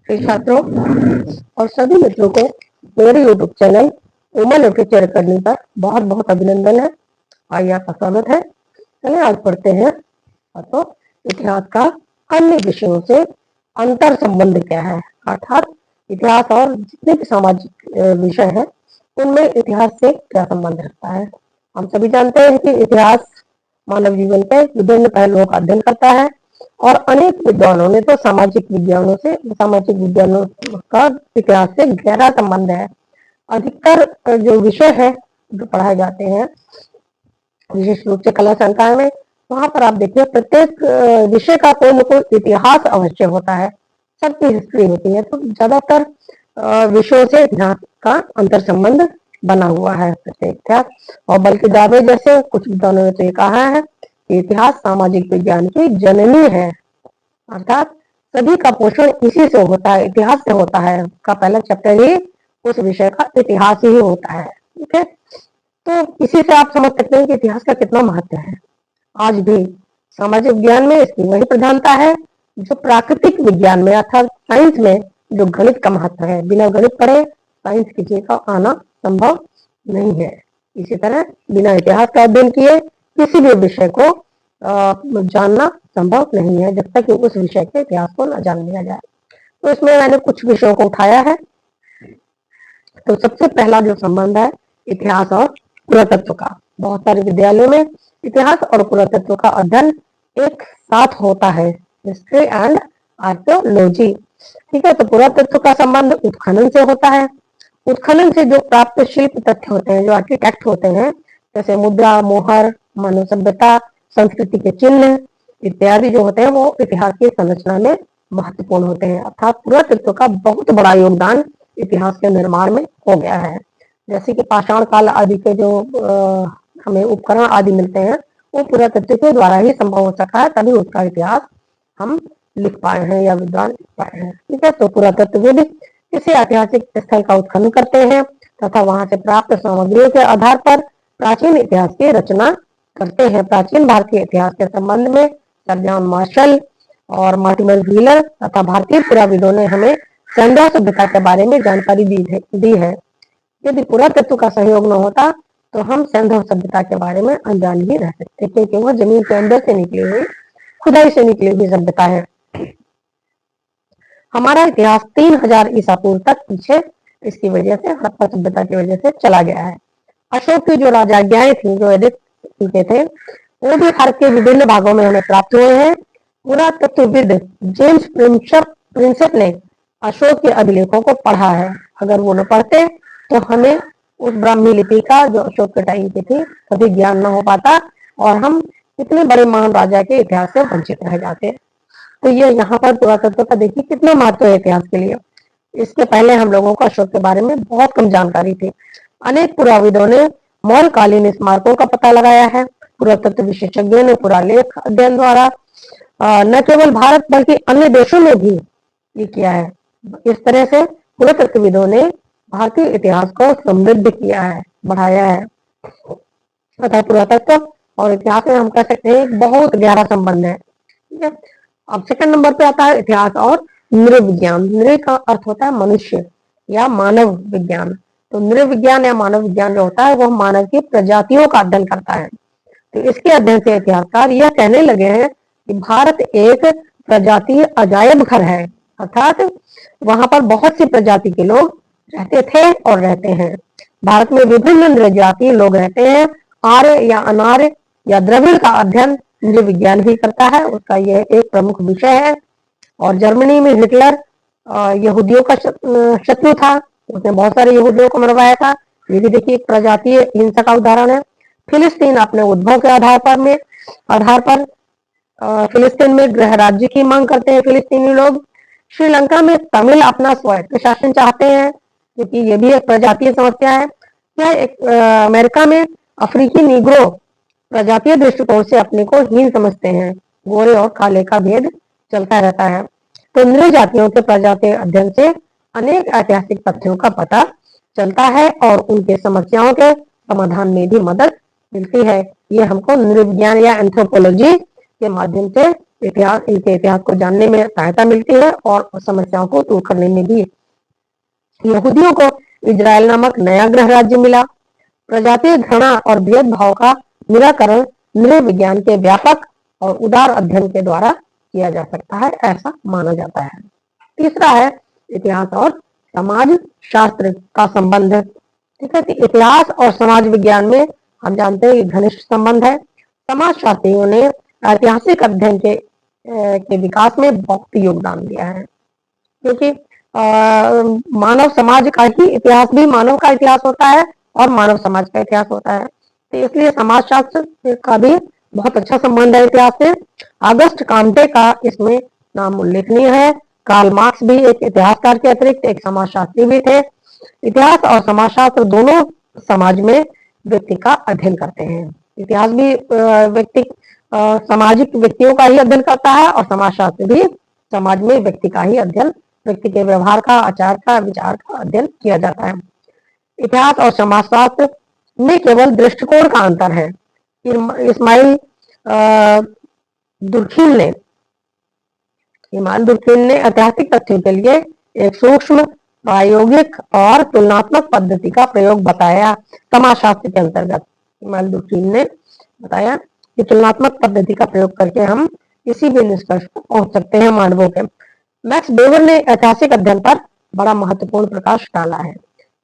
कई छात्रों और सभी मित्रों को मेरे YouTube channel Uma literature academy पर बहुत बहुत अभिनंदन है। आइए आपका स्वागत है। चलिए आज पढ़ते हैं तो इतिहास का अन्य विषयों से अंतर संबंध क्या है, अर्थात इतिहास और जितने भी सामाजिक विषय है उनमें इतिहास से क्या संबंध रखता है। हम सभी जानते हैं कि इतिहास मानव जीवन के विभिन्न पहलुओं का अध्ययन करता है और अनेक विद्वानों ने तो सामाजिक विज्ञानों का इतिहास से गहरा संबंध है। अधिकतर जो विषय है जो पढ़ाए जाते हैं विशेष रूप से कला संकाय में, वहां पर आप देखिए प्रत्येक विषय का कोई न कोई इतिहास अवश्य होता है, सबकी हिस्ट्री होती है। तो ज्यादातर विषयों से इतिहास का अंतर संबंध बना हुआ है प्रत्येक इतिहास। और बल्कि दावे जैसे कुछ विद्वानों ने तो ये कहा है कि इतिहास सामाजिक विज्ञान की जननी है, अर्थात सभी का पोषण इसी से होता है, इतिहास से होता है। का पहला चैप्टर ही उस विषय का इतिहास ही होता है। ठीक है, तो इसी से आप समझ सकते हैं कि इतिहास का कितना महत्व है। आज भी सामाजिक विज्ञान में इसकी वही प्रधानता है जो प्राकृतिक विज्ञान में अर्थात साइंस में जो गणित का महत्व है। बिना गणित पढ़े साइंस किसी का आना संभव नहीं है। इसी तरह बिना इतिहास का अध्ययन किए किसी भी विषय को जानना संभव नहीं है जब तक कि उस विषय के इतिहास को न जान लिया जाए। तो इसमें मैंने कुछ विषयों को उठाया है। तो सबसे पहला जो संबंध है इतिहास और पुरातत्व का, बहुत सारे विद्यालयों में इतिहास और पुरातत्व का अध्ययन एक साथ होता है, हिस्ट्री एंड आर्कियोलॉजी। ठीक है, तो पुरातत्व का संबंध उत्खनन से होता है। उत्खनन से जो प्राप्त शिल्प तथ्य होते हैं, जो आर्किटेक्ट होते हैं, जैसे मुद्रा, मोहर, मानव सभ्यता, संस्कृति के चिन्ह इत्यादि जो होते हैं वो इतिहास की संरचना में महत्वपूर्ण होते हैं। अर्थात पुरातत्व का बहुत बड़ा योगदान इतिहास के निर्माण में हो गया है। जैसे कि पाषाण काल आदि के जो हमें उपकरण आदि मिलते हैं वो पुरातत्व के द्वारा ही संभव हो सका है, तभी उसका इतिहास हम लिख पाए हैं या विद्वान लिख पाए हैं। ठीक है, तो पुरातत्वविद किसी ऐतिहासिक स्थल का उत्खनन करते हैं तथा वहां से प्राप्त सामग्रियों के आधार पर प्राचीन इतिहास की रचना करते हैं। प्राचीन भारतीय इतिहास के संबंध में सर जॉन मार्शल और मार्टिमर व्हीलर तथा भारतीय पुराविदों ने हमें सिंधु सभ्यता के बारे में जानकारी दी है। यदि पुरातत्व का सहयोग न होता तो हम सिंधु सभ्यता के बारे में अनजान ही रह सकते, क्योंकि वह जमीन के अंदर से निकली हुई, खुदाई से निकली हुई सभ्यता है। हमारा इतिहास 3000 ईसा पूर्व तक पीछे इसकी वजह से, हड़प्पा सभ्यता की वजह से चला गया है। अशोक की जो राजाज्ञाएं थी, जो एडिक्ट थे, वो भी भारत के विभिन्न भागों में हमें प्राप्त हुए हैं। पुरातत्वविद जेम्स प्रिंसेप ने अशोक के अभिलेखों को पढ़ा है। अगर वो न पढ़ते तो हमें उस ब्राह्मी लिपि का जो अशोक के टाइम की थी कभी ज्ञान न हो पाता और हम इतने बड़े महान राजा के इतिहास से वंचित रह जाते। तो ये यहाँ पर पुरातत्व का देखिए कितना महत्व है इतिहास के लिए। इसके पहले हम लोगों को अशोक के बारे में बहुत कम जानकारी थी। अनेक पुराविदों ने मौर्यकालीन स्मारकों का पता लगाया है। पुरातत्व विशेषज्ञों ने पुरालेख अध्ययन द्वारा न केवल भारत बल्कि अन्य देशों में भी ये किया है। इस तरह से पुरातत्वविदों ने भारतीय इतिहास को समृद्ध किया है, बढ़ाया है। तथा पुरातत्व और इतिहास में हम कह सकते हैं एक बहुत गहरा संबंध है। ठीक है, अब सेकंड नंबर पे आता है इतिहास और नृविज्ञान। नृ का अर्थ होता है मनुष्य या मानव विज्ञान। तो नृविज्ञान या मानव विज्ञान जो होता है वह मानव की प्रजातियों का अध्ययन करता है। तो इसके अध्ययन से इतिहासकार यह कहने लगे हैं कि भारत एक प्रजातीय अजायब घर है, अर्थात वहां पर बहुत सी प्रजाति के लोग रहते थे और रहते हैं। भारत में विभिन्न नृजातीय लोग रहते हैं। आर्य या अनार्य या द्रविड़ का अध्ययन नृविज्ञान भी करता है, उसका यह एक प्रमुख विषय है। और जर्मनी में हिटलर यहूदियों का शत्रु था, उसने बहुत सारे यहूदियों को मरवाया था। ये भी देखिए एक प्रजातीय हिंसा का उदाहरण है। फिलिस्तीन अपने उद्भव के आधार पर फिलिस्तीन में गृह राज्य की मांग करते हैं फिलिस्तीनी लोग। श्रीलंका में तमिल अपना स्वायत्त शासन चाहते हैं, क्योंकि ये भी एक प्रजातीय समस्या है। अमेरिका में अफ्रीकी निग्रो प्रजातीय दृष्टिकोण से अपने को हीन समझते हैं। गोरे और काले का भेद चलता रहता है। तो नृ जातियों के प्रजातीय अध्ययन से अनेक ऐतिहासिक तथ्यों का पता चलता है और उनके समस्याओं के समाधान में भी मदद मिलती है। ये हमको नृविज्ञान या एंथ्रोपोलॉजी के माध्यम से इनके इतिहास को जानने में सहायता मिलती है और समस्याओं को दूर करने में भी। यहूदियों को इजराइल नामक नया गृह राज्य मिला। प्रजातीय घृणा और भेदभाव का निराकरण नृविज्ञान के व्यापक और उदार अध्ययन के द्वारा किया जा सकता है, ऐसा माना जाता है। तीसरा है इतिहास और समाज शास्त्र का संबंध। ठीक है, तो इतिहास और समाज विज्ञान में हम जानते हैं घनिष्ठ संबंध है। समाज शास्त्रियों ने ऐतिहासिक अध्ययन के विकास में बहुत योगदान दिया है, क्योंकि मानव समाज का ही इतिहास भी मानव का इतिहास होता है और मानव समाज का इतिहास होता है, तो इसलिए समाज शास्त्र का भी बहुत अच्छा संबंध है इतिहास से। अगस्त कांटे का इसमें नाम उल्लेखनीय है। कार्ल मार्क्स भी एक इतिहासकार के अतिरिक्त एक समाजशास्त्री भी थे। इतिहास और समाजशास्त्र दोनों समाज में व्यक्ति का अध्ययन करते हैं। इतिहास भी व्यक्ति सामाजिक व्यक्तियों का ही अध्ययन करता है और समाजशास्त्र भी समाज में व्यक्ति का ही अध्ययन, व्यक्ति के व्यवहार का, आचार का, विचार का अध्ययन किया जाता है। इतिहास और समाजशास्त्र में केवल दृष्टिकोण का अंतर है। इस्माइल दुर्खिम ने ऐतिहासिक तथ्यों के लिए एक सूक्ष्म, प्रायोगिक और तुलनात्मक पद्धति का प्रयोग बताया। समाजशास्त्र के अंतर्गत इस्माइल दुर्खिम ने बताया कि तुलनात्मक पद्धति का प्रयोग करके हम किसी भी निष्कर्ष पर पहुंच सकते हैं मानवों के। मैक्स वेबर ने ऐतिहासिक अध्ययन पर बड़ा महत्वपूर्ण प्रकाश डाला है।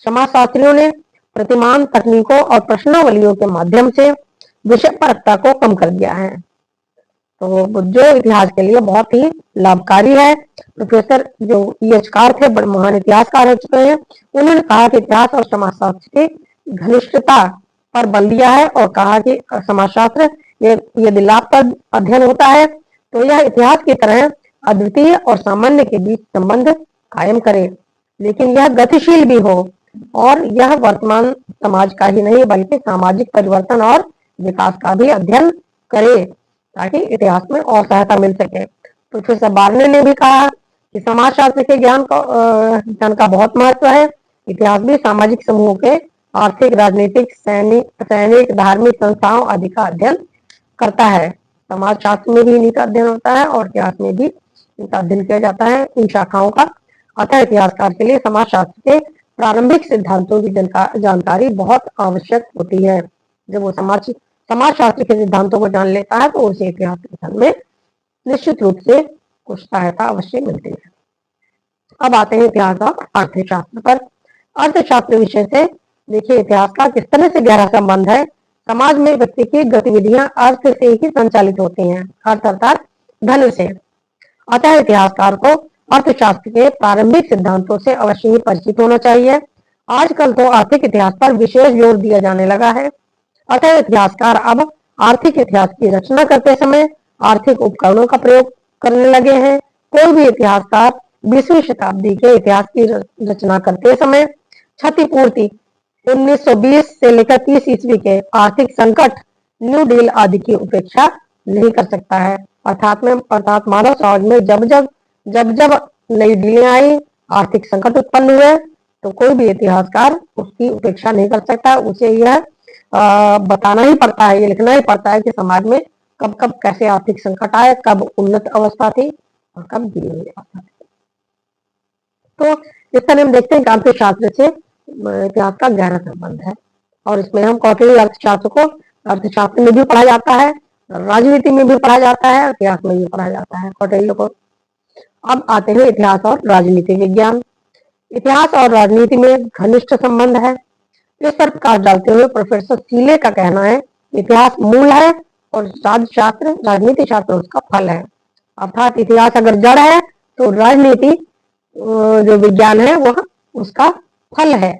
समाजशास्त्रियों ने प्रतिमान तकनीकों और प्रश्नावलियों के माध्यम से विषयपरकता को कम कर दिया है, तो जो इतिहास के लिए बहुत ही लाभकारी है। प्रोफेसर जो E.H. कार थे, बड़े महान इतिहासकार हो चुके हैं, उन्होंने कहा कि इतिहास और समाजशास्त्र की घनिष्ठता पर बल दिया है और कहा कि समाजशास्त्र यदि लाभप्रद अध्ययन होता है तो यह इतिहास की तरह अद्वितीय और सामान्य के बीच संबंध कायम करे, लेकिन यह गतिशील भी हो और यह वर्तमान समाज का ही नहीं बल्कि सामाजिक परिवर्तन और विकास का भी अध्ययन करे, ताकि इतिहास में और सहायता मिल सके। प्रोफेसर बार्ने ने भी कहा कि समाजशास्त्र के ज्ञान का बहुत महत्व है। इतिहास भी सामाजिक समूहों के आर्थिक, राजनीतिक, सैनिक, धार्मिक संस्थाओं आदि का अध्ययन करता है। समाज शास्त्र में भी इनका अध्ययन होता है और इतिहास में भी इनका अध्ययन किया जाता है, इन शाखाओं का। अतः इतिहासकार के लिए समाज शास्त्र के प्रारंभिक सिद्धांतों की जानकारी बहुत आवश्यक होती है। जब वो समाज शास्त्र के सिद्धांतों को जान लेता है तो उसे इतिहास लिखने में निश्चित रूप से कुछ सहायता अवश्य मिलती है। अब आते हैं इतिहास और अर्थशास्त्र पर। अर्थशास्त्र विषय से देखिए इतिहास का किस तरह से गहरा संबंध है। समाज में व्यक्ति की गतिविधियां अर्थ से ही संचालित होती हैं, अर्थ अर्थात धन से। अतः इतिहासकार को अर्थशास्त्र के प्रारंभिक सिद्धांतों से अवश्य ही परिचित होना चाहिए। आजकल तो आर्थिक इतिहास पर विशेष जोर दिया जाने लगा है। अतः इतिहासकार अब आर्थिक इतिहास की रचना करते समय आर्थिक उपकरणों का प्रयोग करने लगे हैं। कोई भी इतिहासकार 20वीं शताब्दी के इतिहास की रचना करते समय क्षतिपूर्ति, 1920 से लेकर 30 ईस्वी के आर्थिक संकट, न्यू डील आदि की उपेक्षा नहीं कर सकता है। अर्थात मानव समाज में जब नई डीलें आई, आर्थिक संकट उत्पन्न हुए, तो कोई भी इतिहासकार उसकी उपेक्षा नहीं कर सकता। उसे यह बताना ही पड़ता है, ये लिखना ही पड़ता है कि समाज में कब कब कैसे आर्थिक संकट आए, कब उन्नत अवस्था थी और कब गिरी हुई अवस्था थी। तो इस तरह हम देखते हैं कि अर्थशास्त्र से इतिहास का गहरा संबंध है और इसमें हम कौटिल्य अर्थशास्त्र को अर्थशास्त्र में भी पढ़ा जाता है, राजनीति में भी पढ़ा जाता है, इतिहास में भी पढ़ा जाता है कौटिल्य को। अब आते हैं इतिहास और राजनीति विज्ञान। इतिहास और राजनीति में घनिष्ठ संबंध है। इस पर प्रकाश डालते हुए प्रोफेसर सीले का कहना है इतिहास मूल है और राजनीति शास्त्र उसका फल है। अर्थात इतिहास अगर जड़ है तो राजनीति जो विज्ञान है वह उसका फल है।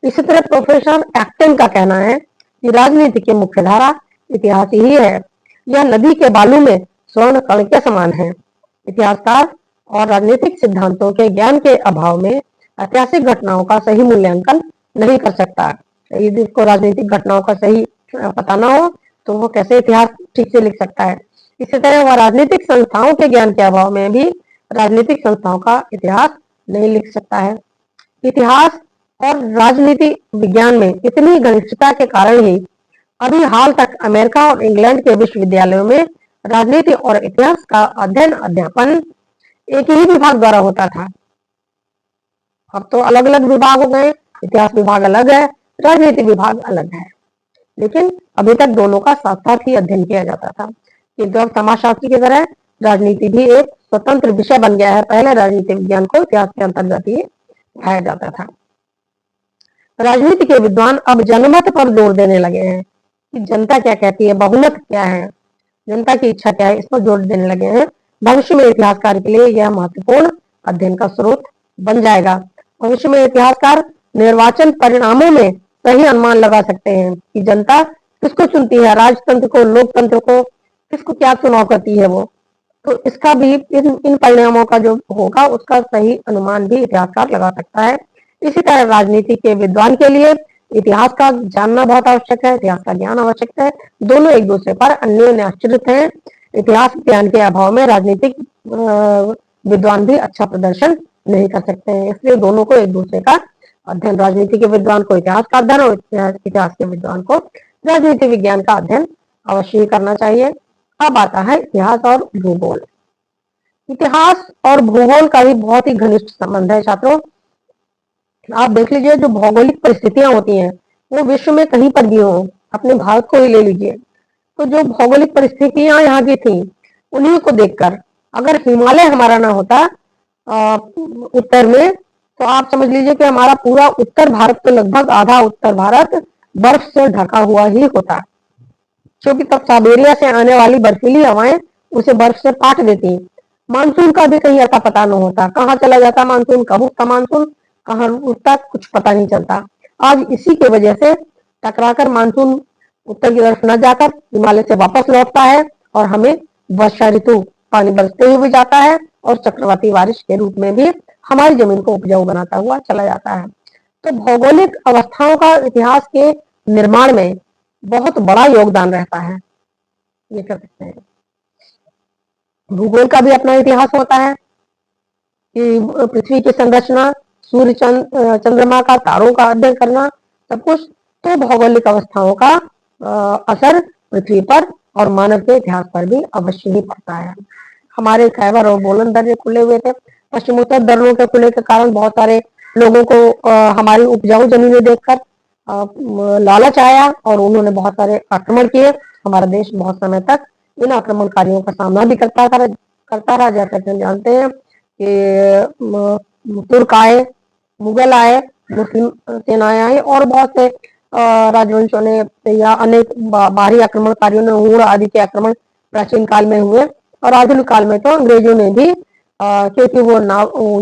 इसी तरह प्रोफेसर एक्टन का कहना है कि राजनीति की मुख्य धारा इतिहास ही है। यह नदी के बालू में स्वर्ण कण के समान है। इतिहासकार और राजनीतिक सिद्धांतों के ज्ञान के अभाव में ऐतिहासिक घटनाओं का सही मूल्यांकन नहीं कर सकता। यदि उसको राजनीतिक घटनाओं का सही पता ना हो तो वो कैसे इतिहास ठीक से लिख सकता है। इसी तरह वह राजनीतिक संस्थाओं के ज्ञान के अभाव में भी राजनीतिक संस्थाओं का इतिहास नहीं लिख सकता है। इतिहास और राजनीति विज्ञान में इतनी घनिष्ठता के कारण ही अभी हाल तक अमेरिका और इंग्लैंड के विश्वविद्यालयों में राजनीति और इतिहास का अध्ययन अध्यापन एक ही विभाग द्वारा होता था। अब तो अलग अलग विभाग हो गए, इतिहास विभाग अलग है, राजनीति विभाग अलग है, लेकिन अभी तक दोनों का साथ साथ ही अध्ययन किया जाता था। किंतु अब समाजशास्त्र की तरह राजनीति भी एक स्वतंत्र विषय बन गया है। पहले राजनीति विज्ञान को इतिहास के अंतर्गत ही पढ़ाया जाता था। राजनीति के विद्वान अब जनमत पर जोर देने लगे हैं कि जनता क्या कहती है, बहुमत क्या है, जनता की इच्छा क्या है, इस पर जोर देने लगे हैं। भविष्य में इतिहासकार के लिए यह महत्वपूर्ण अध्ययन का स्रोत बन जाएगा। भविष्य में इतिहासकार निर्वाचन परिणामों में सही अनुमान लगा सकते हैं कि जनता किसको चुनती है, राजतंत्र को, लोकतंत्र को, किसको क्या चुनाव करती है वो। तो इसका भी इन परिणामों का जो होगा उसका सही अनुमान भी इतिहासकार लगा सकता है। इसी तरह राजनीति के विद्वान के लिए इतिहास का जानना बहुत आवश्यक है, इतिहास का ज्ञान आवश्यक है। दोनों एक दूसरे पर अन्योन्य आश्रित हैं। इतिहास ज्ञान के अभाव में राजनीतिक विद्वान भी अच्छा प्रदर्शन नहीं कर सकते हैं, इसलिए दोनों को एक दूसरे का अध्ययन, राजनीति के विद्वान को इतिहास का अध्ययन और इतिहास के विद्वान को राजनीति विज्ञान का अध्ययन अवश्य ही करना चाहिए। अब आता है इतिहास और भूगोल। इतिहास और भूगोल का भी बहुत ही घनिष्ठ संबंध है छात्रों। आप देख लीजिए, जो भौगोलिक परिस्थितियां होती हैं वो विश्व में कहीं पर भी हो, अपने भारत को ही ले लीजिए, तो जो भौगोलिक परिस्थितियां यहाँ की थी उन्हीं को देखकर अगर हिमालय हमारा ना होता उत्तर में, तो आप समझ लीजिए कि हमारा पूरा उत्तर भारत, तो लगभग आधा उत्तर भारत बर्फ से ढका हुआ ही होता, क्योंकि तब साइबेरिया से आने वाली बर्फीली हवाएं उसे बर्फ से पाट देती। मानसून का भी कहीं ऐसा पता न होता, कहाँ चला जाता मानसून, कब उठता मानसून, कहाँ उठता, कुछ पता नहीं चलता। आज इसी के वजह से टकराकर मानसून उत्तर की तरफ न जाकर हिमालय से वापस लौटता है और हमें वर्षा ऋतु पानी बरसते हुए जाता है और चक्रवाती बारिश के रूप में भी हमारी जमीन को उपजाऊ बनाता हुआ चला जाता है। तो भौगोलिक अवस्थाओं का इतिहास के निर्माण में बहुत बड़ा योगदान रहता है, ये कर सकते हैं। भूगोल का भी अपना इतिहास होता है कि पृथ्वी की संरचना, सूर्य चंद्रमा का, तारों का अध्ययन करना, सब कुछ। तो भौगोलिक अवस्थाओं का असर पृथ्वी पर और मानव के इतिहास पर भी अवश्य ही पड़ता है। हमारे खैबर और बोलन दर्रे खुले हुए थे, पश्चिमोत्तर दर्रों के खुले के कारण बहुत सारे लोगों को हमारी उपजाऊ जमीनें देखकर लालच आया और उन्होंने बहुत सारे आक्रमण किए। हमारा देश बहुत समय तक इन आक्रमणकारियों का सामना भी करता रहा। जैसा कि हम जानते हैं कि तुर्क आए, मुगल आए, मुस्लिम सेनाएं आई और बहुत से राजवंशों ने या अनेक बाहरी आक्रमणकारियों ने, हुण आदि के आक्रमण प्राचीन काल में हुए और आधुनिक काल में तो अंग्रेजों ने भी, क्योंकि वो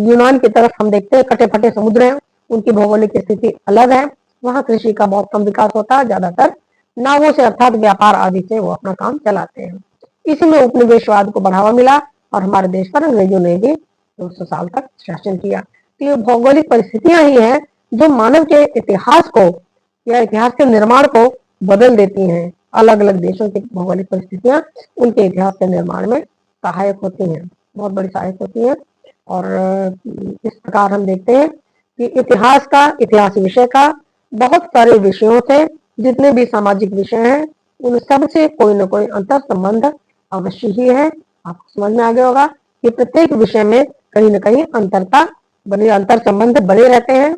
यूनान की तरफ हम देखते हैं कटे फटे समुद्र हैं, उनकी भौगोलिक स्थिति अलग है, वहां कृषि का बहुत कम विकास होता है, ज्यादातर नावों से अर्थात व्यापार आदि से वो अपना काम चलाते हैं। इसी में उपनिवेशवाद को बढ़ावा मिला और हमारे देश पर अंग्रेजों ने भी 200 साल तक शासन किया। तो ये भौगोलिक परिस्थितियां ही हैं जो मानव के इतिहास को या इतिहास के निर्माण को बदल देती हैं। अलग अलग देशों की भौगोलिक परिस्थितियां उनके इतिहास के निर्माण में सहायक होती हैं, बहुत बड़ी सहायक होती हैं। और इस प्रकार हम देखते हैं कि इतिहास विषय का बहुत सारे विषयों से, जितने भी सामाजिक विषय हैं उन सब से कोई न कोई अंतर संबंध अवश्य ही है। आपको समझ में आ गया होगा कि प्रत्येक विषय में कहीं न कहीं अंतर संबंध बने रहते हैं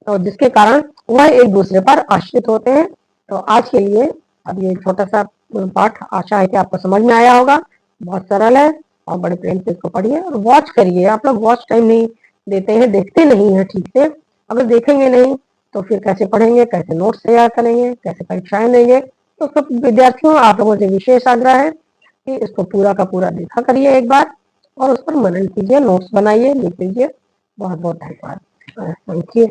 और जिसके कारण वह एक दूसरे पर आश्रित होते हैं। तो आज के लिए अब ये छोटा सा पाठ आशा है कि आपको समझ में आया होगा। बहुत सरल है और बड़े प्रेम से इसको पढ़िए और वॉच करिए। आप लोग वॉच टाइम नहीं देते हैं, देखते नहीं है ठीक से। अगर देखेंगे नहीं तो फिर कैसे पढ़ेंगे, कैसे नोट्स तैयार करेंगे, कैसे परीक्षाएं देंगे। तो सब विद्यार्थियों, आप लोगों से विशेष आग्रह है कि इसको पूरा का पूरा देखा करिए एक बार और उस पर मनन कीजिए, नोट्स बनाइए, लिख लीजिए। बहुत बहुत धन्यवाद। Thank you.